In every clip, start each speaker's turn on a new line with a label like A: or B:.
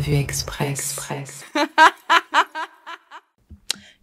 A: Revue Express.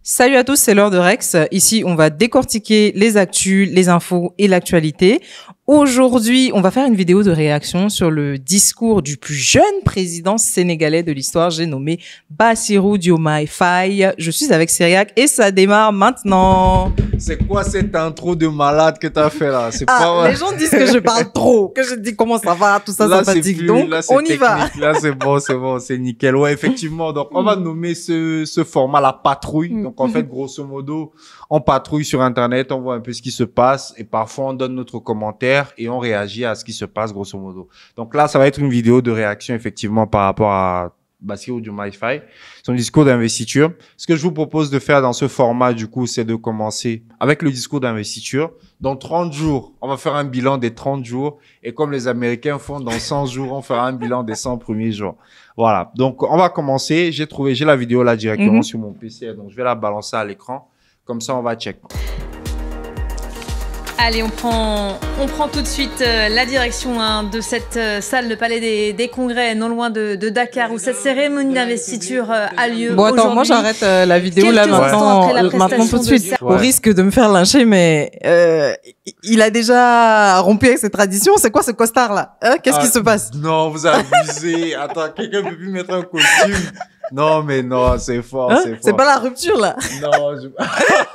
B: Salut à tous, c'est l'heure de Rex. Ici, on va décortiquer les actus, les infos et l'actualité. Aujourd'hui, on va faire une vidéo de réaction sur le discours du plus jeune président sénégalais de l'histoire. J'ai nommé Bassirou Diomaye Faye. Je suis avec Cyriac et ça démarre maintenant.
C: C'est quoi cette intro de malade que t'as fait là? C'est pas...
B: Les gens disent que je parle trop, que je dis comment ça va, tout ça,
C: là,
B: ça fatigue.
C: Plus,
B: donc,
C: là,
B: on y
C: technique.
B: va.
C: Là, c'est bon, c'est nickel. Ouais, effectivement. Donc, on va nommer ce format la patrouille. Donc, en fait, grosso modo, on patrouille sur Internet, on voit un peu ce qui se passe et parfois on donne notre commentaire et on réagit à ce qui se passe, grosso modo. Donc là, ça va être une vidéo de réaction, effectivement, par rapport à Bassirou Diomaye Faye, son discours d'investiture. Ce que je vous propose de faire dans ce format, du coup, c'est de commencer avec le discours d'investiture. Dans 30 jours, on va faire un bilan des 30 jours. Et comme les Américains font, dans 100 jours, on fera un bilan des 100 premiers jours. Voilà. Donc, on va commencer. J'ai la vidéo là directement sur mon PC. Donc, je vais la balancer à l'écran. Comme ça, on va check.
D: Allez, on prend tout de suite la direction de cette salle, le Palais des Congrès, non loin de Dakar, où cette cérémonie d'investiture a lieu.
B: Bon, attends, moi j'arrête la vidéo là maintenant tout de suite, au risque de me faire lyncher, mais il a déjà rompu avec ses traditions. C'est quoi ce costard là? Qu'est-ce qui se passe?
C: Non, vous abusez. Attends, quelqu'un peut plus mettre un costume? Non, mais non, c'est fort, c'est fort.
B: C'est pas la rupture, là.
C: Non,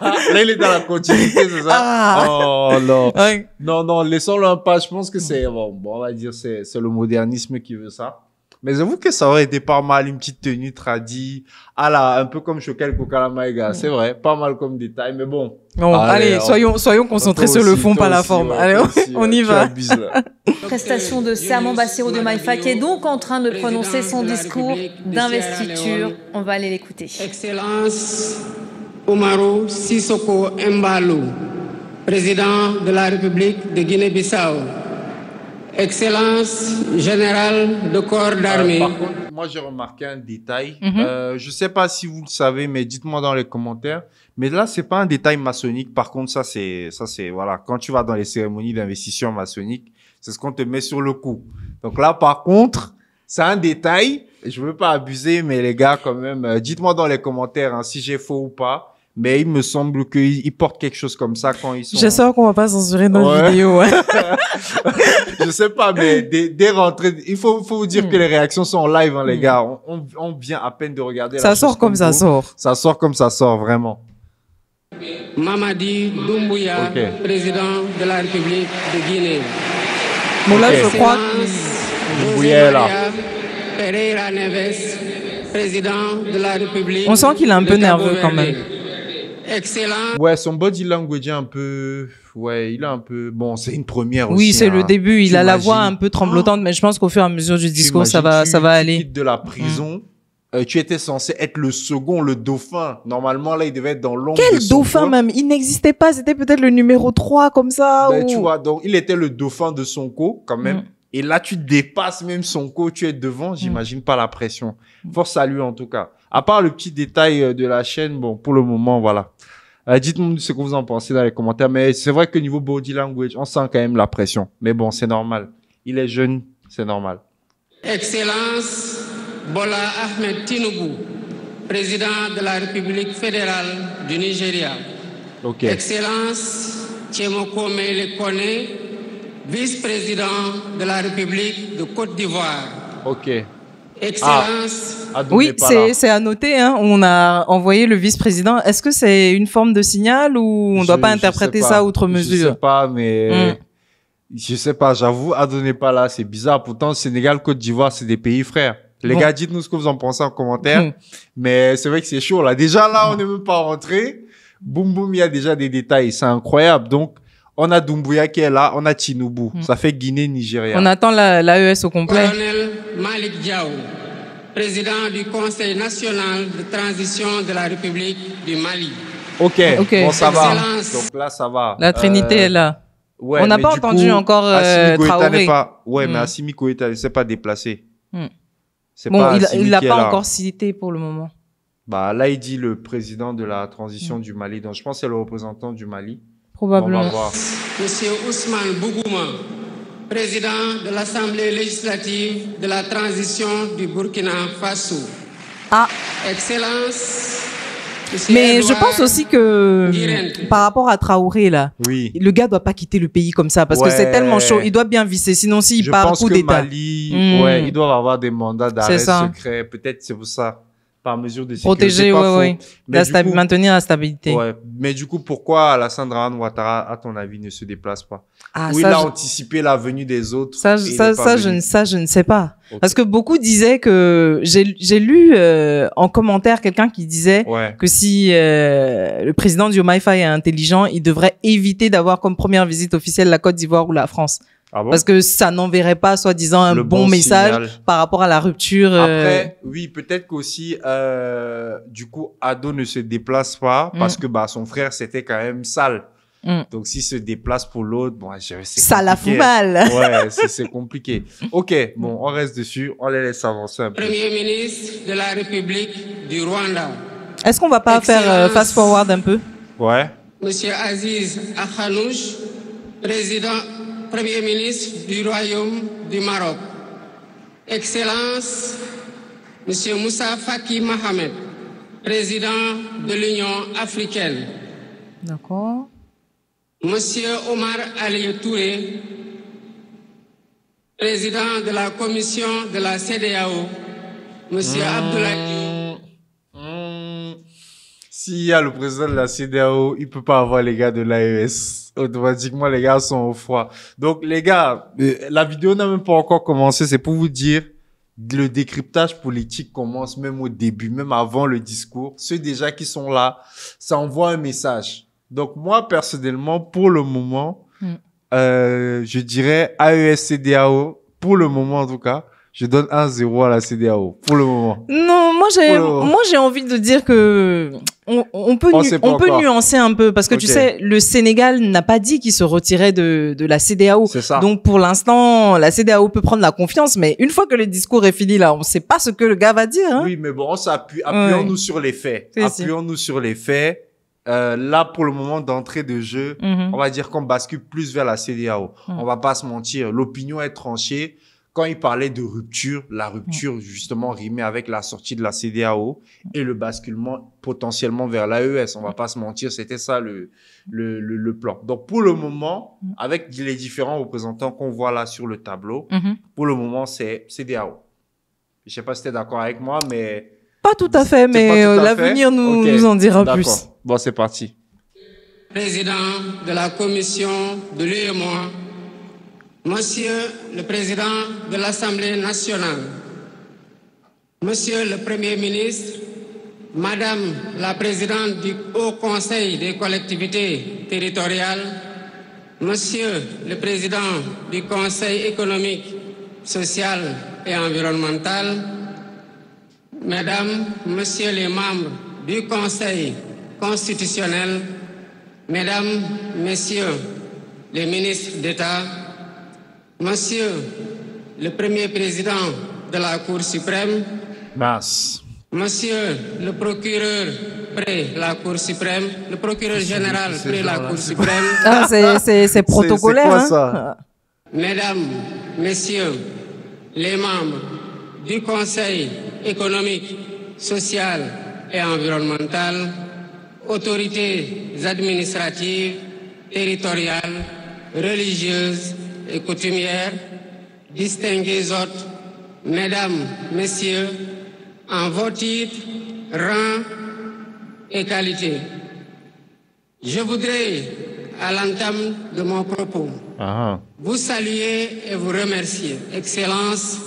C: là, il est dans la continuité, c'est ça? Oh, non. Ouais. Non, laissons-le un pas. Je pense que c'est, bon, on va dire, c'est le modernisme qui veut ça. Mais j'avoue que ça aurait été pas mal, une petite tenue tradie, un peu comme Choquel Kokala Maïga. C'est vrai, pas mal comme détail, mais bon.
B: Bon, allez, soyons concentrés sur le fond, pas la forme. Allez, on y va.
D: Prestation de serment Bassirou Diomaye Faye qui est donc en train de prononcer son discours d'investiture. On va aller l'écouter.
E: Excellence Umaru Sissoko Embalo, président de la République de Guinée-Bissau. Excellence générale de corps d'armée.
C: Par contre, moi j'ai remarqué un détail. Je sais pas si vous le savez, mais dites-moi dans les commentaires. Mais là, c'est pas un détail maçonnique. Par contre, ça c'est voilà. Quand tu vas dans les cérémonies d'investition maçonnique, c'est ce qu'on te met sur le cou. Donc là, par contre, c'est un détail. Je veux pas abuser, mais les gars, quand même, dites-moi dans les commentaires hein, si j'ai faux ou pas. Mais il me semble qu'ils portent quelque chose comme ça quand ils sont...
B: J'espère qu'on va pas censurer nos vidéos. Ouais.
C: Je sais pas, mais dès rentrée, il faut vous dire que les réactions sont en live, hein, les gars. On vient à peine de regarder.
B: Ça sort comme ça sort.
C: Ça sort comme ça sort, vraiment.
E: Mamadi Doumbouya, président de la République de Guinée.
B: Bon là, je crois
C: Doumbouya est là.
E: Pereira Neves, président de la République.
B: On sent qu'il est un peu nerveux quand même.
E: Excellent.
C: Ouais, son body language est un peu... Ouais, il est un peu... Bon, c'est une première aussi.
B: Oui, c'est le début. Il a la voix un peu tremblotante,
C: mais
B: mais je pense qu'au fur et à mesure du discours, ça va aller.
C: Tu quittes de la prison. Tu étais censé être le second, le dauphin. Normalement, là, il devait être dans l'ombre de son
B: dauphin
C: corps.
B: même? Il n'existait pas. C'était peut-être le numéro 3, comme ça.
C: Ben, tu vois, donc, il était le dauphin de Sonko, quand même. Et là, tu dépasses même Sonko, tu es devant. J'imagine pas la pression. Force à lui, en tout cas. À part le petit détail de la chaîne, bon, pour le moment, voilà. Dites-moi ce que vous en pensez dans les commentaires. Mais c'est vrai que niveau body language, on sent quand même la pression. Mais bon, c'est normal. Il est jeune, c'est normal.
E: Excellence Bola Ahmed Tinubu, président de la République fédérale du Nigeria. Excellence Tchemokome Lekone, vice-président de la République de Côte d'Ivoire. Excellence.
B: Oui, c'est à noter. Hein. On a envoyé le vice-président. Est-ce que c'est une forme de signal ou on ne doit pas interpréter ça outre mesure?
C: Je sais pas, mais je sais pas. J'avoue, Adonai pas là, c'est bizarre. Pourtant, Sénégal, Côte d'Ivoire, c'est des pays frères. Les gars, dites-nous ce que vous en pensez en commentaire. Mais c'est vrai que c'est chaud là. Déjà là, on n'est même pas rentré. Boum boum, il y a déjà des détails. C'est incroyable. Donc, on a Doumbouya qui est là, on a Tinubu. Ça fait Guinée-Nigeria.
B: On attend l'AES au complet.
E: Colonel Malik Diaw, président du Conseil national de transition de la République du Mali.
C: Bon, ça va. Donc là, ça va.
B: La Trinité est là.
C: Ouais,
B: on n'a pas entendu encore Traoré.
C: Mais Assimi Goïta ne s'est pas déplacé.
B: Bon, il l'a pas encore cité pour le moment.
C: Bah, là, il dit le président de la transition du Mali. Donc, je pense que c'est le représentant du Mali.
B: Probablement.
E: Monsieur Ousmane Bougouma, président de l'Assemblée législative de la transition du Burkina Faso.
B: Ah.
E: Excellence. Monsieur
B: Mais je
E: Edouard
B: pense aussi que
E: Guirente.
B: par rapport à Traoré là,
C: Oui.
B: le gars doit pas quitter le pays comme ça parce que
C: Ouais.
B: c'est tellement chaud. Il doit bien visser, sinon s'il
C: Je
B: part
C: pense
B: coup
C: que
B: d'état.
C: Mali,
B: Mm.
C: ils doivent avoir des mandats d'arrêt
B: C'est ça.
C: secret. Peut-être c'est pour ça, par mesure de sécurité.
B: Protéger,
C: pas faux.
B: ouais.
C: Mais du coup,
B: Maintenir la stabilité.
C: ouais. Mais du coup, pourquoi Alassane Dramane Ouattara, à ton avis, ne se déplace pas?
B: Ah,
C: Ou il
B: ça,
C: a
B: je-
C: anticipé la venue des autres?
B: Ça,
C: et il est pas venu.
B: je ne sais pas.
C: Ok.
B: Parce que beaucoup disaient que j'ai lu en commentaire quelqu'un qui disait
C: Ouais.
B: que si le président du MIFI est intelligent, il devrait éviter d'avoir comme première visite officielle la Côte d'Ivoire ou la France.
C: Ah bon?
B: Parce que ça n'enverrait pas, soi-disant, un
C: Le
B: bon message
C: signal.
B: par rapport à la rupture.
C: Après, oui, peut-être qu'aussi, du coup, Ado ne se déplace pas parce que bah, son frère, c'était quand même sale.
B: Mm.
C: Donc, s'il se déplace pour l'autre, bon, c'est
B: ça la fout
C: compliqué.
B: mal.
C: Ouais, c'est compliqué. Ok, bon, on reste dessus. On les laisse avancer un peu.
E: Premier ministre de la République du Rwanda.
B: Est-ce qu'on va pas faire
E: Excellence.
B: fast forward un peu?
C: Ouais.
E: Monsieur Aziz Akhanouch, Premier ministre du Royaume du Maroc. Excellence, Monsieur Moussa Faki Mohamed, président de l'Union africaine.
B: D'accord.
E: Monsieur Omar Ali Touré, président de la commission de la CEDEAO. Monsieur Abdoulaye
C: S'il y a le président de la CEDEAO, il peut pas avoir les gars de l'AES. Automatiquement, les gars sont au froid. Donc, les gars, la vidéo n'a même pas encore commencé. C'est pour vous dire, le décryptage politique commence même au début, même avant le discours. Ceux déjà qui sont là, ça envoie un message. Donc, moi, personnellement, pour le moment, je dirais AES CEDEAO, pour le moment en tout cas, je donne 1-0 à la CEDEAO, pour le moment.
B: Non,
C: Oh.
B: moi j'ai envie de dire que on peut
C: On sait pas encore.
B: nuancer un peu parce que tu
C: Ok.
B: sais le Sénégal n'a pas dit qu'il se retirait de la CEDEAO.
C: C'est ça.
B: Donc pour l'instant la CEDEAO peut prendre la confiance mais une fois que le discours est fini là, on sait pas ce que le gars va dire hein.
C: Oui, mais bon, on s'appuie, appuyons-nous
B: Ouais.
C: sur les faits.
B: Si, si.
C: Appuyons-nous sur les faits. Là, pour le moment d'entrée de jeu,
B: Mhm.
C: on va dire qu'on bascule plus vers la CEDEAO. On va pas se mentir. L'opinion est tranchée. Quand il parlait de rupture, la rupture, justement, rimait avec la sortie de la CEDEAO et le basculement potentiellement vers l'AES. On va pas se mentir. C'était ça le plan. Donc, pour le moment, avec les différents représentants qu'on voit là sur le tableau,
B: Mhm.
C: pour le moment, c'est CEDEAO. Je sais pas si t'es d'accord avec moi, mais
B: Pas tout à fait
C: c'est
B: mais
C: pas tout à
B: l'avenir
C: fait.
B: nous
C: Ok.
B: nous en dira plus.
C: D'accord. Bon, c'est parti.
E: président de la commission de l'UEMOA, Monsieur le président de l'Assemblée nationale, Monsieur le Premier ministre, Madame la présidente du Haut Conseil des collectivités territoriales, Monsieur le président du Conseil économique, social et environnemental, Mesdames, Messieurs les membres du Conseil constitutionnel, Mesdames, Messieurs les ministres d'État, Monsieur le Premier président de la Cour suprême,
C: Mince.
E: Monsieur le procureur près la Cour suprême, le procureur général près la Cour suprême,
B: Ah, c'est protocolaire
C: quoi,
B: hein.
C: ça?
E: Mesdames, Messieurs les membres du Conseil économique, social et environnemental, autorités administratives, territoriales, religieuses et coutumières, distingués hôtes, Mesdames, Messieurs, en vos titres, rangs et qualités. Je voudrais, à l'entame de mon propos,
C: Ah.
E: vous saluer et vous remercier, Excellences,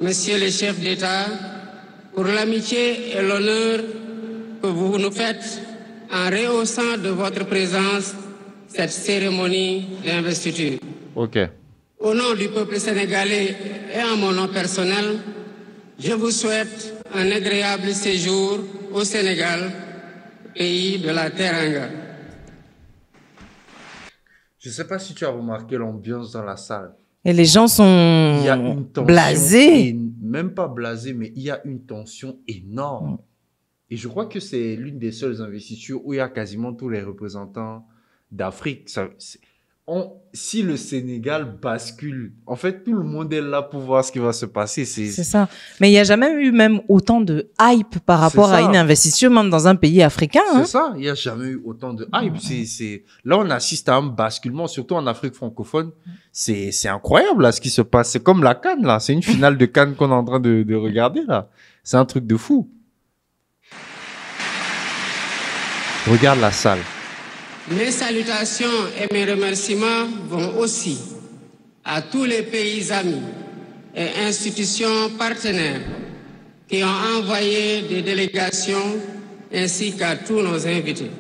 E: Messieurs les chefs d'État, pour l'amitié et l'honneur que vous nous faites en rehaussant de votre présence cette cérémonie d'investiture.
C: Ok.
E: Au nom du peuple sénégalais et en mon nom personnel, je vous souhaite un agréable séjour au Sénégal, pays de la Teranga.
C: Je sais pas si tu as remarqué l'ambiance dans la salle.
B: Et les gens sont
C: Il y a une tension.
B: blasés.
C: Même pas blasé, mais il y a une tension énorme. Et je crois que c'est l'une des seules investitures où il y a quasiment tous les représentants d'Afrique. si le Sénégal bascule, en fait, tout le monde est là pour voir ce qui va se passer.
B: C'est ça. Mais il n'y a jamais eu même autant de hype par rapport à une investiture, même dans un pays africain.
C: C'est ça. Il n'y a jamais eu autant de hype. Là, on assiste à un basculement, surtout en Afrique francophone. C'est incroyable, là, ce qui se passe. C'est comme la CAN, là. C'est une finale de CAN qu'on est en train de regarder, là. C'est un truc de fou. Regarde la salle.
E: Mes salutations et mes remerciements vont aussi à tous les pays amis et institutions partenaires qui ont envoyé des délégations ainsi qu'à tous nos invités.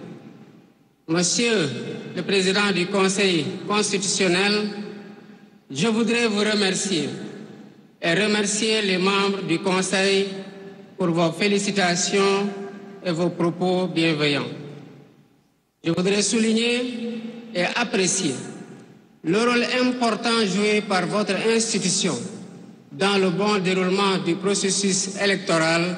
E: Monsieur le Président du Conseil constitutionnel, je voudrais vous remercier et remercier les membres du Conseil pour vos félicitations et vos propos bienveillants. Je voudrais souligner et apprécier le rôle important joué par votre institution dans le bon déroulement du processus électoral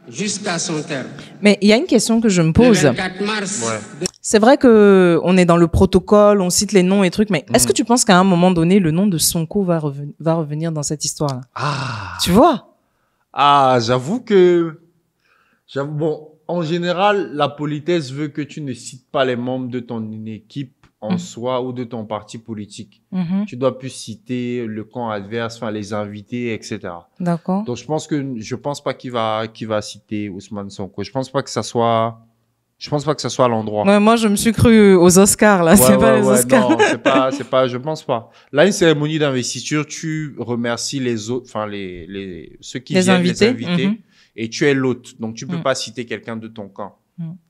E: jusqu'à son terme.
B: Mais il y a une question que je me pose.
E: Le 24 mars.
C: Ouais.
B: C'est vrai que on est dans le protocole, on cite les noms et trucs, mais est-ce que tu penses qu'à un moment donné, le nom de Sonko va revenir dans cette histoire-là?
C: Ah.
B: Tu vois?
C: Ah, bon, en général, la politesse veut que tu ne cites pas les membres de ton équipe en soi ou de ton parti politique. Tu dois plus citer le camp adverse, enfin les invités, etc.
B: D'accord.
C: Donc je pense pas qu'il va citer Ousmane Sonko. Je pense pas que ça soit à l'endroit.
B: Ouais, moi, je me suis cru aux Oscars, là. C'est pas les Oscars.
C: Non, c'est pas, je pense pas. Là, une cérémonie d'investiture, tu remercies les autres, enfin, ceux qui viennent, les invités, et tu es l'hôte. Donc, tu peux pas citer quelqu'un de ton camp.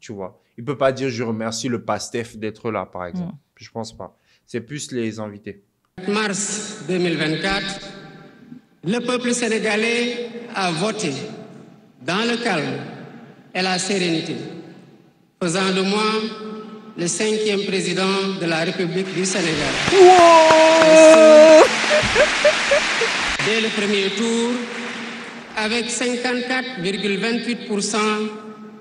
C: Tu vois. Il peut pas dire, je remercie le PASTEF d'être là, par exemple. Je pense pas. C'est plus les invités.
E: Mars 2024, le peuple sénégalais a voté dans le calme et la sérénité, faisant de moi le 5e président de la République du Sénégal.
B: Wow!
E: Dès le premier tour, avec 54,28%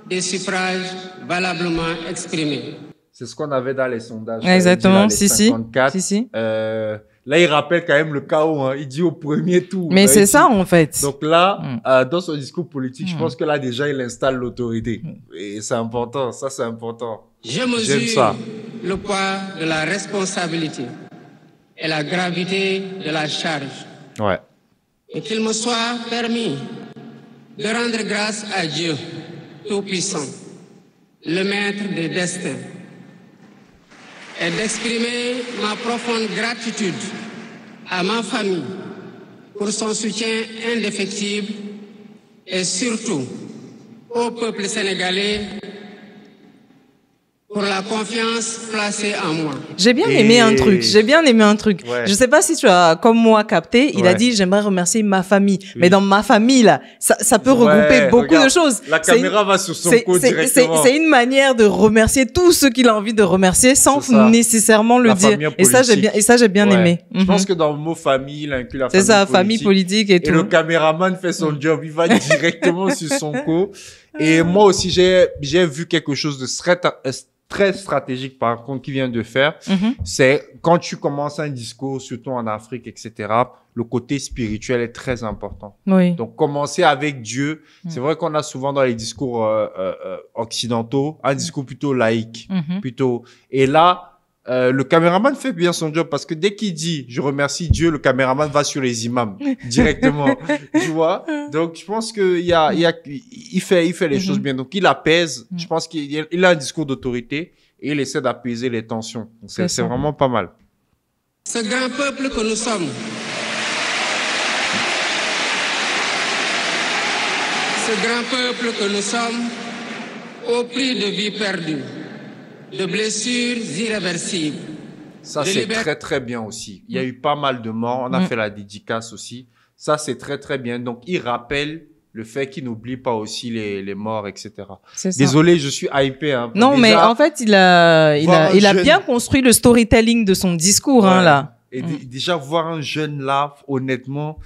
E: des suffrages valablement exprimés.
C: C'est ce qu'on avait dans les sondages.
B: Exactement,
C: dit, là, les 54.
B: Si.
C: Là, il rappelle quand même le chaos. Hein. Il dit au premier tour.
B: Mais c'est ça, en fait.
C: Donc là, dans son discours politique, je pense que là, déjà, il installe l'autorité. Et c'est important. Ça, c'est important.
E: Je mesure le poids de la responsabilité et la gravité de la charge.
C: Ouais.
E: Et qu'il me soit permis de rendre grâce à Dieu Tout-Puissant, le maître des destins, et d'exprimer ma profonde gratitude à ma famille pour son soutien indéfectible et surtout au peuple sénégalais pour la confiance placée en moi.
B: J'ai bien aimé un truc.
C: Ouais.
B: Je sais pas si tu as, comme moi, capté. Il a dit, j'aimerais remercier ma famille. Oui. Mais dans ma famille, là, ça peut regrouper beaucoup de choses.
C: La caméra va sur son compte directement.
B: C'est une manière de remercier tous ceux qu'il a envie de remercier sans nécessairement le dire. Et ça, j'ai bien aimé.
C: Je pense que dans le mot famille, il inclut la famille politique.
B: C'est ça, famille politique et tout.
C: Et le caméraman fait son job. Il va directement sur son compte. Et moi aussi, j'ai vu quelque chose de très stratégique, par contre, qui vient de faire. C'est quand tu commences un discours, surtout en Afrique, etc., le côté spirituel est très important.
B: Oui.
C: Donc, commencer avec Dieu. C'est vrai qu'on a souvent dans les discours occidentaux un discours plutôt laïque, plutôt. Et là, le caméraman fait bien son job parce que dès qu'il dit « je remercie Dieu », le caméraman va sur les imams directement, tu vois. Donc, je pense que il fait les choses bien. Donc, il apaise. Je pense qu'il a un discours d'autorité et il essaie d'apaiser les tensions. C'est vraiment pas mal.
E: Ce grand peuple que nous sommes, au prix de vies perdues, de blessures irréversibles.
C: Ça, c'est très, très bien aussi. Il y a eu pas mal de morts. On a fait la dédicace aussi. Ça, c'est très, très bien. Donc, il rappelle le fait qu'il n'oublie pas aussi les morts, etc. Désolé, je suis hypé. Hein,
B: non, déjà, mais en fait, il a bien construit le storytelling de son discours, là.
C: Et déjà, voir un jeune là, honnêtement,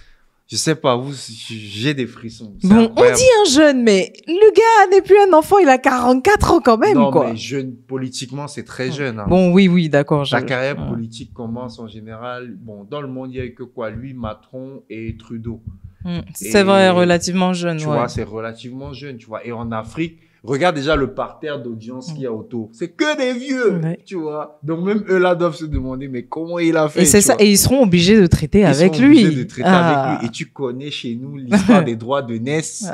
C: Je sais pas, vous, j'ai des frissons. C'est
B: Bon,
C: incroyable.
B: on dit un jeune, mais le gars n'est plus un enfant, il a 44 ans quand même,
C: non,
B: quoi.
C: mais jeune, politiquement, c'est très jeune. Hein.
B: Bon, oui, d'accord.
C: La carrière politique commence en général. Bon, dans le monde, il y a eu que quoi? Lui, Macron et Trudeau.
B: C'est vrai, relativement jeune.
C: Tu vois, c'est relativement jeune, tu vois. Et en Afrique, regarde déjà le parterre d'audience qu'il y a autour. C'est que des vieux, tu vois. Donc même eux là doivent se demander, mais comment il a fait?
B: Et c'est ça. Et ils seront obligés de traiter avec lui.
C: Ils seront obligés de traiter avec lui. Et tu connais chez nous l'histoire des droits de naissance.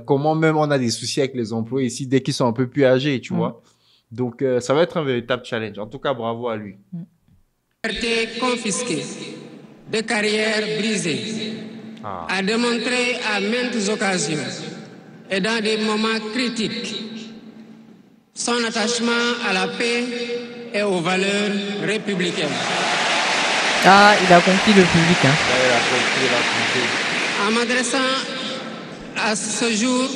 C: Comment même on a des soucis avec les employés ici dès qu'ils sont un peu plus âgés, tu vois. Donc ça va être un véritable challenge. En tout cas, bravo à lui.
E: Liberté confisquée, de carrière brisée, a démontré à maintes occasions et dans des moments critiques son attachement à la paix et aux valeurs républicaines.
B: Ah, il a compris le public. Hein.
C: Il a compris.
E: En m'adressant à ce jour,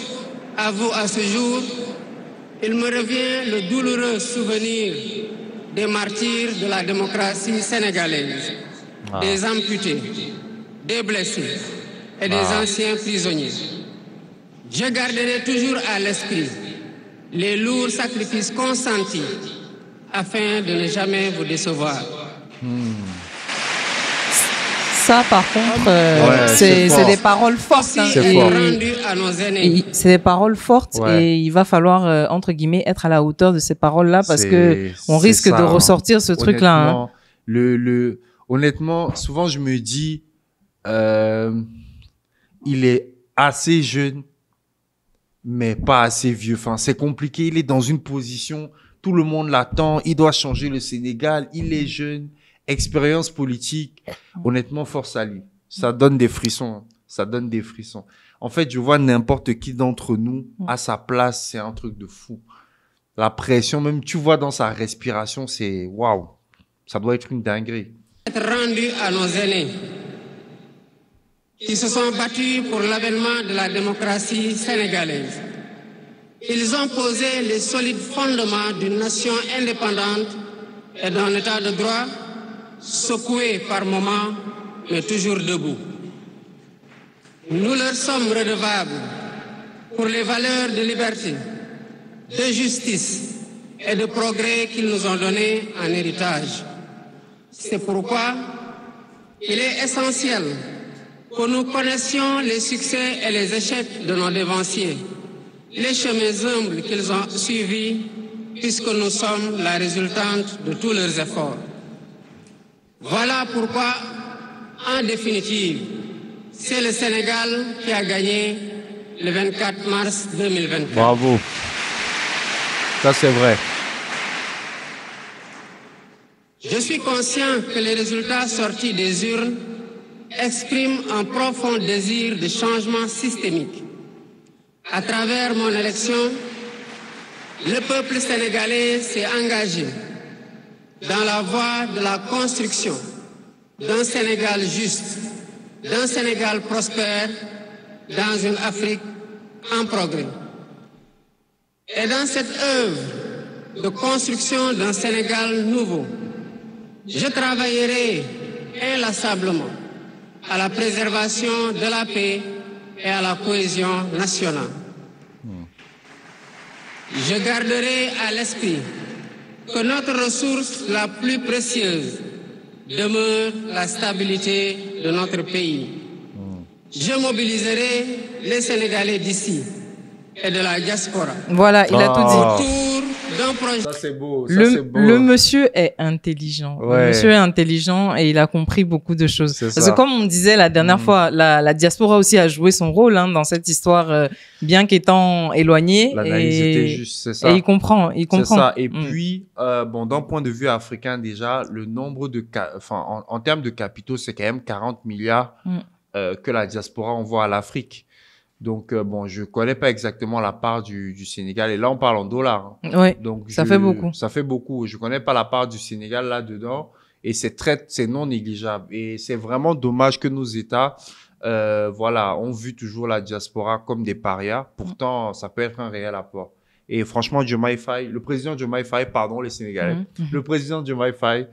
E: il me revient le douloureux souvenir des martyrs de la démocratie sénégalaise, des amputés, des blessés et des anciens prisonniers. Je garderai toujours à l'esprit les lourds sacrifices consentis afin de ne jamais vous décevoir.
B: Ça, par contre, c'est des paroles fortes. Hein,
C: c'est fort.
B: C'est des paroles fortes et il va falloir, entre guillemets, être à la hauteur de ces paroles-là parce que on risque de ressortir ce truc-là. Hein.
C: Honnêtement, souvent je me dis, il est assez jeune, mais pas assez vieux. Enfin, c'est compliqué. Il est dans une position, tout le monde l'attend. Il doit changer le Sénégal. Il est jeune. Expérience politique. Honnêtement, force à lui. Ça donne des frissons. Ça donne des frissons. En fait, je vois n'importe qui d'entre nous à sa place. C'est un truc de fou. La pression, même tu vois dans sa respiration, c'est waouh. Ça doit être une dinguerie.
E: Être rendu à nos aînés qui se sont battus pour l'avènement de la démocratie sénégalaise. Ils ont posé les solides fondements d'une nation indépendante et d'un état de droit secoué par moments, mais toujours debout. Nous leur sommes redevables pour les valeurs de liberté, de justice et de progrès qu'ils nous ont données en héritage. C'est pourquoi il est essentiel que nous connaissions les succès et les échecs de nos dévanciers, les chemins humbles qu'ils ont suivis, puisque nous sommes la résultante de tous leurs efforts. Voilà pourquoi, en définitive, c'est le Sénégal qui a gagné le 24 mars 2024.
C: Bravo. Ça, c'est vrai.
E: Je suis conscient que les résultats sortis des urnes expriment un profond désir de changement systémique. À travers mon élection, le peuple sénégalais s'est engagé dans la voie de la construction d'un Sénégal juste, d'un Sénégal prospère, dans une Afrique en progrès. Et dans cette œuvre de construction d'un Sénégal nouveau, je travaillerai inlassablement à la préservation de la paix et à la cohésion nationale. Je garderai à l'esprit que notre ressource la plus précieuse demeure la stabilité de notre pays. Je mobiliserai les Sénégalais d'ici et de la diaspora.
B: Voilà, il a tout dit.
E: Autour d'un projet.
C: Ça, c'est beau.
B: Le monsieur est intelligent. Le monsieur est intelligent et il a compris beaucoup de choses. Parce que comme on disait la dernière fois, la diaspora aussi a joué son rôle dans cette histoire, bien qu'étant éloignée.
C: L'analyse était juste, c'est ça.
B: Et il comprend.
C: C'est ça. Et puis, bon, d'un point de vue africain, déjà, le nombre de, en termes de capitaux, c'est quand même 40 milliards que la diaspora envoie à l'Afrique. Donc, bon, je connais pas exactement la part du Sénégal. Et là, on parle en dollars. Hein.
B: Ouais.
C: Donc,
B: ça fait beaucoup.
C: Ça fait beaucoup. Je connais pas la part du Sénégal là-dedans. Et c'est non négligeable. Et c'est vraiment dommage que nos États, voilà, ont vu toujours la diaspora comme des parias. Pourtant, ça peut être un réel apport. Et franchement, le président Diomaye Faye, pardon, les Sénégalais. Le président Diomaye Faye,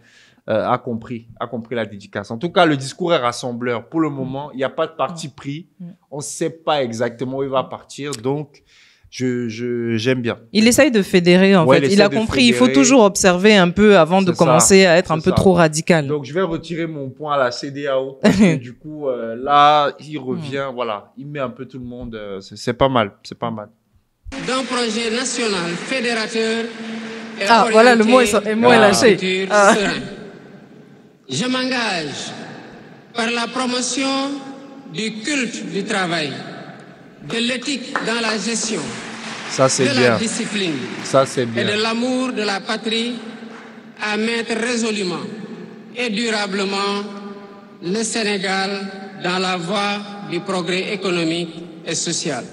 C: a compris la dédicace. En tout cas, le discours est rassembleur. Pour le moment, il n'y a pas de parti pris. On ne sait pas exactement où il va partir. Donc, j'aime bien.
B: Il essaye de fédérer, en fait. Il a compris. Il faut toujours observer un peu avant de commencer à être un peu trop radical.
C: Donc, je vais retirer mon point à la CEDEAO. Parce que du coup, là, il revient, voilà. Il met un peu tout le monde. C'est pas mal. C'est pas mal.
E: D'un projet national fédérateur et
B: voilà, le mot est lâché.
E: Je m'engage par la promotion du culte du travail, de l'éthique dans la gestion,
C: ça c'est
E: de
C: bien.
E: la discipline
C: Ça c'est bien.
E: et de l'amour de la patrie à mettre résolument et durablement le Sénégal dans la voie du progrès économique et social.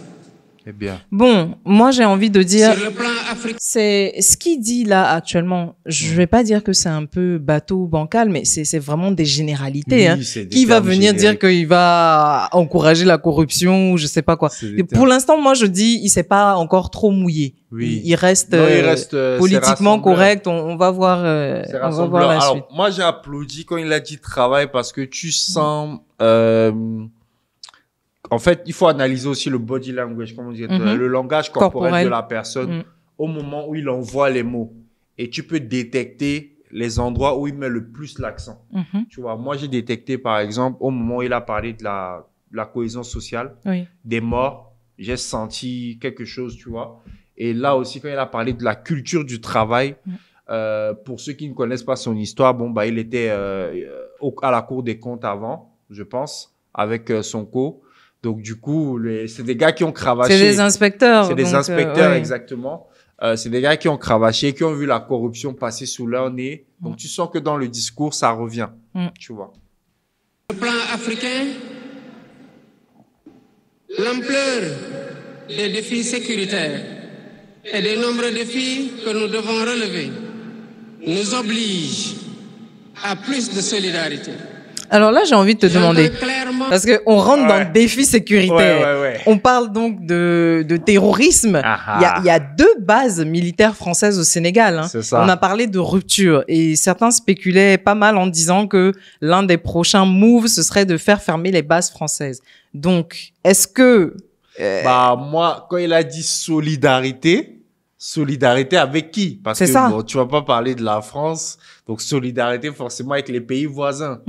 C: C'est bien.
B: Bon, moi j'ai envie de dire,
E: Sur le plan africain,
B: c'est ce qu'il dit là actuellement. Je vais pas dire que c'est un peu bateau bancal, mais c'est vraiment des généralités.
C: Oui, c'est des
B: Qui va
C: termes
B: venir dire
C: génériques.
B: qu'il va encourager la corruption ou je sais pas quoi.
C: C'est des
B: Et pour
C: termes.
B: l'instant, moi je dis, il s'est pas encore trop mouillé.
C: Oui.
B: Il reste,
C: Non, il reste, c'est
B: politiquement
C: rassembleur.
B: correct. On va voir.
C: C'est
B: On va
C: rassembleur.
B: voir la
C: Alors,
B: suite.
C: moi, j'ai applaudi quand il a dit travail parce que tu sens, en fait, il faut analyser aussi le body language, comme on disait, le langage corporel de la personne au moment où il envoie les mots. Et tu peux détecter les endroits où il met le plus l'accent. Tu vois, moi, j'ai détecté, par exemple, au moment où il a parlé de la cohésion sociale,
B: Oui.
C: des morts, j'ai senti quelque chose, tu vois. Et là aussi, quand il a parlé de la culture du travail, pour ceux qui ne connaissent pas son histoire, bon, bah, il était à la Cour des comptes avant, je pense, avec Sonko. Donc, du coup, c'est des gars qui ont cravaché.
B: C'est des inspecteurs.
C: C'est des
B: donc,
C: inspecteurs,
B: ouais.
C: exactement. C'est des gars qui ont cravaché, qui ont vu la corruption passer sous leur nez. Donc, tu sens que dans le discours, ça revient, tu vois.
E: sur le plan africain, l'ampleur des défis sécuritaires et des nombreux défis que nous devons relever nous oblige à plus de solidarité.
B: Alors là, j'ai envie de te demander,
E: J'entends clairement
B: parce que on rentre dans le défi sécuritaire.
C: Ouais.
B: On parle donc de terrorisme. Il y a 2 bases militaires françaises au Sénégal.
C: C'est ça.
B: On a parlé de rupture et certains spéculaient pas mal en disant que l'un des prochains moves, ce serait de faire fermer les bases françaises. Donc, est-ce que...
C: Bah, moi, quand il a dit solidarité avec qui? Parce
B: C'est
C: que
B: ça.
C: bon, tu vas pas parler de la France. Donc, solidarité forcément avec les pays voisins.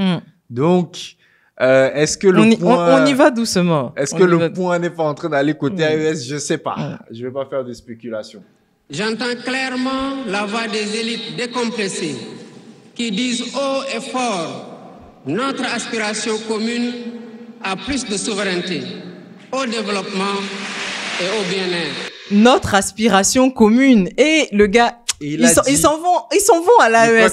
C: Donc, est-ce que
B: on y va doucement.
C: Est-ce que le point n'est pas en train d'aller côté AES? Je sais pas. Je vais pas faire de spéculation.
E: J'entends clairement la voix des élites décompressées qui disent haut et fort notre aspiration commune à plus de souveraineté, au développement et au bien-être.
B: Notre aspiration commune. Et le gars...
C: Et
B: Ils s'en vont à l'AES.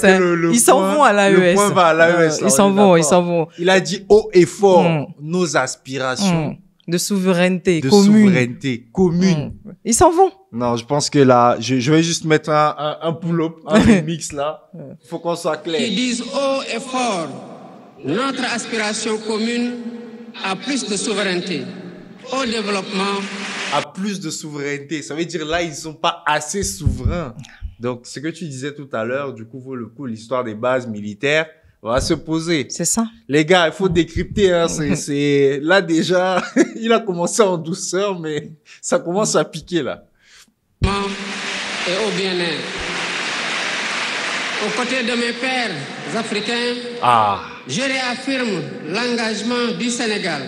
B: Ils s'en vont à l'AES.
C: Le point va à l'AES.
B: Ils s'en vont.
C: Il a dit haut et fort nos aspirations
B: de souveraineté
C: de
B: commune.
C: souveraineté commune.
B: Ils s'en vont.
C: Non, je pense que là, je vais juste mettre un pull-up, un remix là. Il faut qu'on soit clair.
E: Qui disent haut et fort notre aspiration commune à plus de souveraineté, au développement.
C: À plus de souveraineté. Ça veut dire là, ils sont pas assez souverains. Donc, ce que tu disais tout à l'heure, du coup, vaut le coup, l'histoire des bases militaires va se poser.
B: C'est ça.
C: Les gars, il faut décrypter, hein. C'est, là, déjà, il a commencé en douceur, mais ça commence à piquer, là.
E: Et au bien-être. Aux côtés de mes pairs africains, je réaffirme l'engagement du Sénégal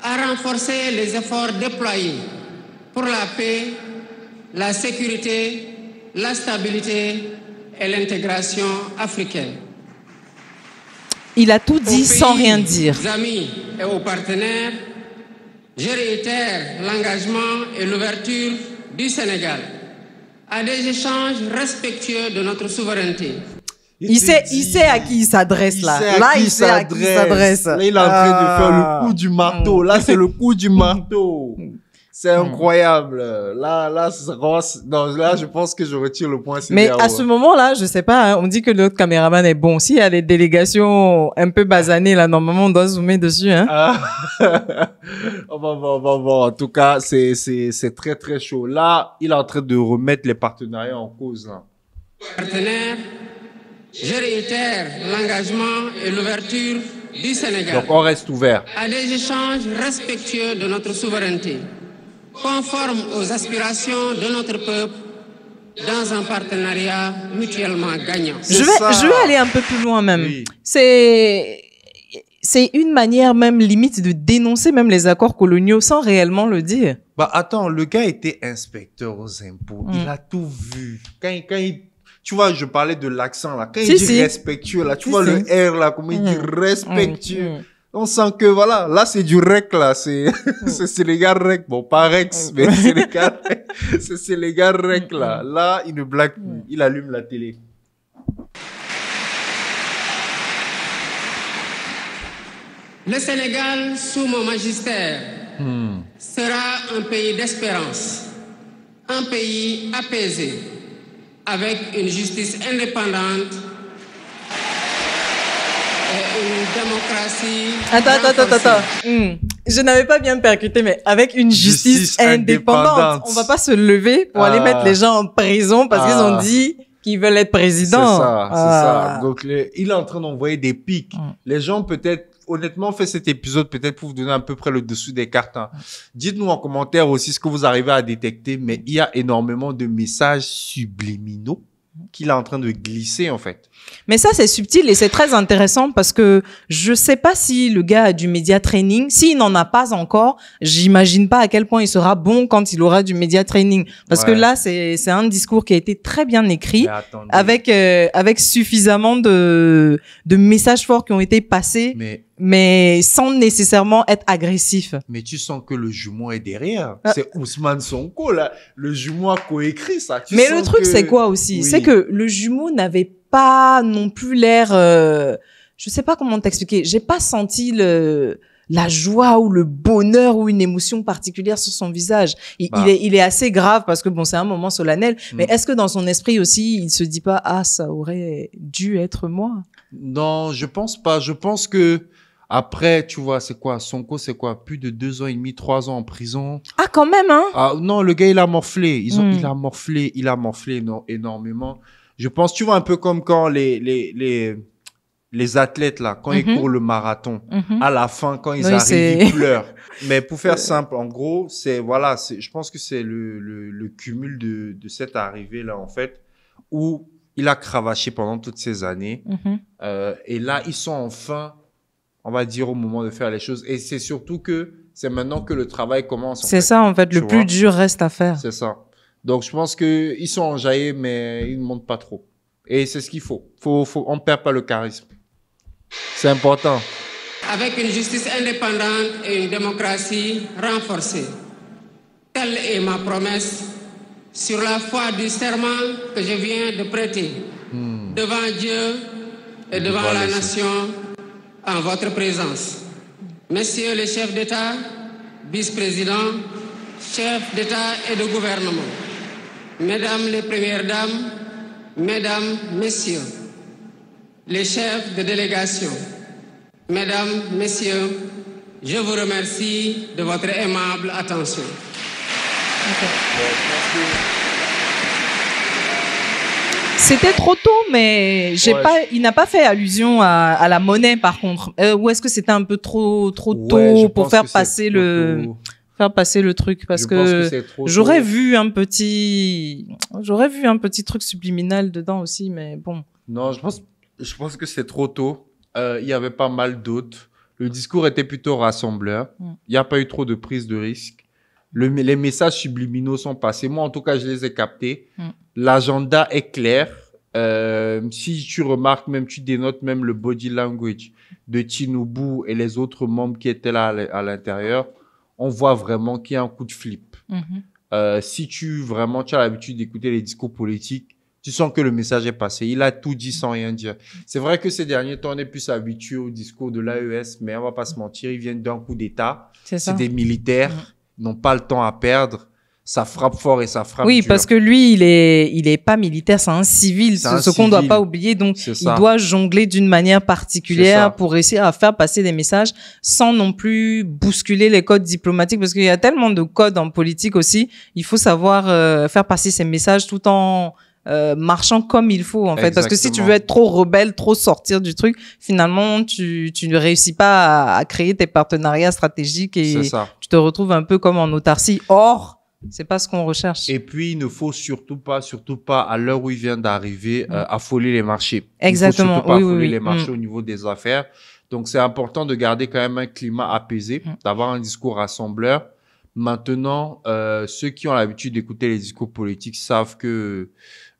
E: à renforcer les efforts déployés pour la paix, la sécurité, la stabilité et l'intégration africaine.
B: Il a tout dit sans rien dire.
E: Aux amis et aux partenaires, je réitère l'engagement et l'ouverture du Sénégal à des échanges respectueux de notre souveraineté.
B: Il sait à qui il s'adresse là. Là, il sait à qui il s'adresse.
C: Là, il est en train de faire le coup du marteau. Là, c'est le coup du marteau. C'est incroyable. Là, ça commence. Non, là, je pense que je retire le point.
B: Mais à ce moment-là, je sais pas, hein, on dit que notre caméraman est bon. S'il y a des délégations un peu basanées, là, normalement, on doit zoomer dessus, hein.
C: Bon. En tout cas, c'est très, très chaud. Là, il est en train de remettre les partenariats en cause, là.
E: Partenaires, je réitère l'engagement et l'ouverture du Sénégal
C: Donc on reste ouvert.
E: à des échanges respectueux de notre souveraineté, conformes aux aspirations de notre peuple, dans un partenariat mutuellement gagnant.
C: C'est ça.
B: Je vais aller un peu plus loin même.
C: Oui.
B: C'est une manière même limite de dénoncer même les accords coloniaux sans réellement le dire.
C: Bah attends, le gars était inspecteur aux impôts. Il a tout vu. Quand il, tu vois, je parlais de l'accent là. Quand il dit respectueux là, tu vois le R là, comment il dit respectueux. On sent que voilà, là c'est du rec là, c'est Sénégal rec. Bon, pas Rex, mais Sénégal rec. C'est Sénégal rec là. Là, il ne blague plus. Il allume la télé.
E: Le Sénégal, sous mon magistère, sera un pays d'espérance, un pays apaisé, avec une justice indépendante et une démocratie.
B: Attends. Je n'avais pas bien percuté, mais avec une justice indépendante. On va pas se lever pour aller mettre les gens en prison parce qu'ils ont dit qu'ils veulent être présidents.
C: C'est ça. Donc, il est en train d'envoyer des pics. Les gens, peut-être, honnêtement, fait cet épisode peut-être pour vous donner à peu près le dessous des cartes. Hein. Dites-nous en commentaire aussi ce que vous arrivez à détecter, mais il y a énormément de messages subliminaux qu'il est en train de glisser, en fait.
B: Mais ça, c'est subtil et c'est très intéressant parce que je sais pas si le gars a du média training. S'il n'en a pas encore, j'imagine pas à quel point il sera bon quand il aura du média training. Parce que là, c'est un discours qui a été très bien écrit avec suffisamment de messages forts qui ont été passés. Mais sans nécessairement être agressif.
C: Mais tu sens que le jumeau est derrière. C'est Ousmane Sonko, là. Le jumeau a coécrit ça.
B: Mais le truc, c'est quoi aussi? C'est que le jumeau n'avait pas non plus l'air... je sais pas comment t'expliquer. J'ai pas senti la joie ou le bonheur ou une émotion particulière sur son visage. Il est assez grave parce que bon, c'est un moment solennel. Mais est-ce que dans son esprit aussi, il se dit pas, ah, ça aurait dû être moi?
C: Non, je pense pas. Je pense que après, tu vois, c'est quoi? Sonko, c'est quoi? Plus de 2 ans et demi, 3 ans en prison.
B: Ah, quand même, hein?
C: Ah, non, le gars, il a morflé. Il a morflé énormément. Je pense, tu vois, un peu comme quand les athlètes, là, quand ils courent le marathon, à la fin, quand ils arrivent, ils pleurent. Mais pour faire simple, en gros, je pense que c'est le cumul de cette arrivée-là, en fait, où il a cravaché pendant toutes ces années. Et là, ils sont enfin, on va dire, au moment de faire les choses. Et c'est surtout que c'est maintenant que le travail commence.
B: C'est ça, en fait. Le plus dur reste à faire.
C: C'est ça. Donc, je pense que ils sont enjaillés, mais ils ne montent pas trop. Et c'est ce qu'il faut. On perd pas le charisme. C'est important.
E: Avec une justice indépendante et une démocratie renforcée. Telle est ma promesse sur la foi du serment que je viens de prêter devant Dieu et devant la nation en votre présence. Messieurs les chefs d'État, vice-présidents, chefs d'État et de gouvernement, mesdames les premières dames, mesdames, messieurs, les chefs de délégation, mesdames, messieurs, je vous remercie de votre aimable attention.
B: C'était trop tôt, mais il n'a pas fait allusion à la monnaie, par contre. Ou est-ce que c'était un peu trop tôt pour faire passer le truc? Parce que j'aurais vu un petit truc subliminal dedans aussi, mais bon.
C: Non, je pense que c'est trop tôt. Il y avait pas mal d'autres. Le discours était plutôt rassembleur. Il n'y a pas eu trop de prise de risque. Les messages subliminaux sont passés. Moi, en tout cas, je les ai captés. L'agenda est clair. Si tu remarques, même tu dénotes même le body language de Tinubu et les autres membres qui étaient là à l'intérieur, on voit vraiment qu'il y a un coup de flip. Si tu as l'habitude d'écouter les discours politiques, tu sens que le message est passé. Il a tout dit sans rien dire. C'est vrai que ces derniers temps, on est plus habitué au discours de l'AES, mais on va pas se mentir, ils viennent d'un coup d'État. C'est des militaires. N'ont pas le temps à perdre. Ça frappe fort et ça frappe dur.
B: Parce que lui, il est pas militaire, c'est un civil. Ce qu'on doit pas oublier. Donc, il doit jongler d'une manière particulière pour réussir à faire passer des messages sans non plus bousculer les codes diplomatiques. Parce qu'il y a tellement de codes en politique aussi. Il faut savoir faire passer ces messages tout en marchant comme il faut, en fait. Parce que si tu
C: Exactement.
B: veux être trop rebelle, trop sortir du truc, finalement, tu ne réussis pas à créer tes partenariats stratégiques et
C: C'est ça.
B: tu te retrouves un peu comme en autarcie. Or, c'est pas ce qu'on recherche.
C: Et puis, il ne faut surtout pas, à l'heure où il vient d'arriver, affoler les marchés.
B: Exactement.
C: Il faut surtout pas
B: Oui, oui,
C: affoler
B: oui.
C: les marchés au niveau des affaires. Donc, c'est important de garder quand même un climat apaisé, d'avoir un discours rassembleur. Maintenant, ceux qui ont l'habitude d'écouter les discours politiques savent que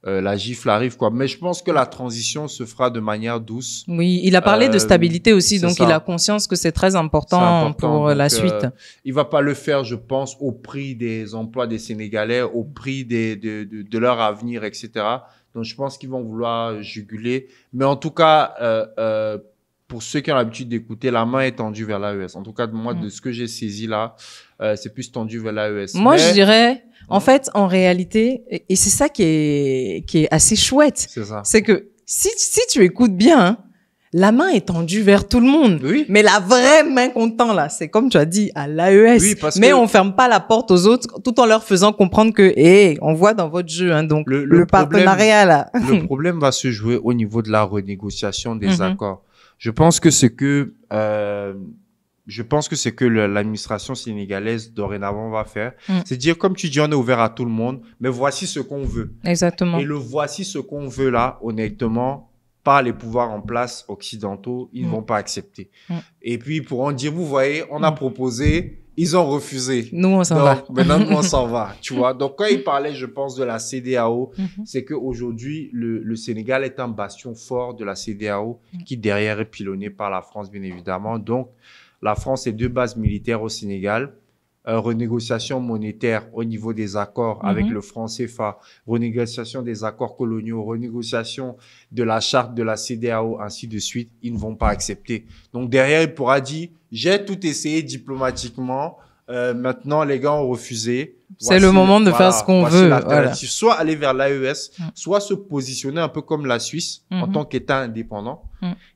C: la gifle arrive, quoi. Mais je pense que la transition se fera de manière douce.
B: Oui, il a parlé de stabilité aussi,
C: c'est
B: donc
C: ça.
B: il a conscience que c'est très important, pour
C: Donc,
B: la suite.
C: il va pas le faire, je pense, au prix des emplois des Sénégalais, au prix de leur avenir, etc. Donc, je pense qu'ils vont vouloir juguler. Mais en tout cas, pour ceux qui ont l'habitude d'écouter, la main est tendue vers l'AES. En tout cas, moi, de ce que j'ai saisi là, c'est plus tendu vers l'AES.
B: Moi, je dirais, en
C: Hein?
B: fait, en réalité, et c'est ça qui est assez chouette,
C: C'est ça.
B: c'est que si tu écoutes bien, hein, la main est tendue vers tout le monde.
C: Oui.
B: Mais la vraie main qu'on tend là, c'est comme tu as dit, à l'AES.
C: Oui, parce
B: mais
C: que-
B: on ferme pas la porte aux autres tout en leur faisant comprendre que, on voit dans votre jeu, hein, donc
C: Le
B: le partenariat là.
C: Le problème va se jouer au niveau de la renégociation des
B: Mhm.
C: accords. Je pense que c'est que l'administration sénégalaise dorénavant va faire, c'est dire, comme tu dis, on est ouvert à tout le monde, mais voici ce qu'on veut.
B: Exactement.
C: Et le voici ce qu'on veut là, honnêtement, par les pouvoirs en place occidentaux, ils ne vont pas accepter. Et puis, ils pourront dire, vous voyez, on a proposé, ils ont refusé.
B: Nous, on s'en va.
C: Donc, maintenant, nous, on s'en va, tu vois. Donc, quand il parlait, je pense, de la CEDEAO, c'est qu'aujourd'hui, le Sénégal est un bastion fort de la CEDEAO qui, derrière, est pilonné par la France, bien évidemment. Donc, la France est 2 bases militaires au Sénégal, renégociation monétaire au niveau des accords avec le franc CFA, renégociation des accords coloniaux, renégociation de la charte de la CEDEAO, ainsi de suite. Ils ne vont pas accepter. Donc, derrière, il pourra dire, j'ai tout essayé diplomatiquement. Maintenant, les gars ont refusé.
B: C'est le moment de faire ce qu'on
C: voici
B: veut.
C: l'alternative. Soit aller vers l'AES, soit se positionner un peu comme la Suisse en tant qu'État indépendant.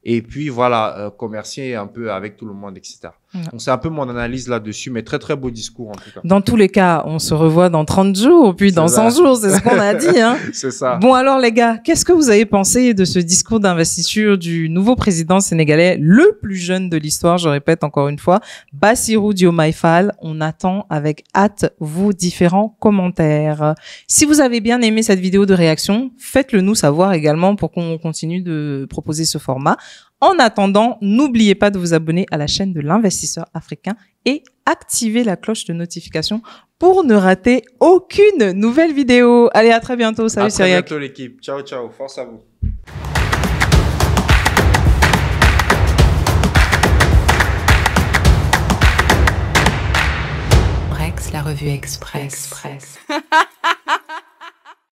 C: Et puis, voilà, commercer un peu avec tout le monde, etc. Donc, c'est un peu mon analyse là-dessus, mais très, très beau discours en tout cas.
B: Dans tous les cas, on se revoit dans 30 jours, puis dans 100 jours, c'est ce qu'on a dit, hein.
C: C'est ça.
B: Bon, alors, les gars, qu'est-ce que vous avez pensé de ce discours d'investiture du nouveau président sénégalais, le plus jeune de l'histoire, je répète encore une fois, Bassirou Diomaye Faye? On attend avec hâte vos différents commentaires. Si vous avez bien aimé cette vidéo de réaction, faites-le nous savoir également pour qu'on continue de proposer ce format. En attendant, n'oubliez pas de vous abonner à la chaîne de l'Investisseur Africain et activer la cloche de notification pour ne rater aucune nouvelle vidéo. Allez, à très bientôt. Salut,
C: À très
B: Cyriac.
C: bientôt l'équipe. Ciao, ciao. Force à vous.
A: Rex, la revue Express.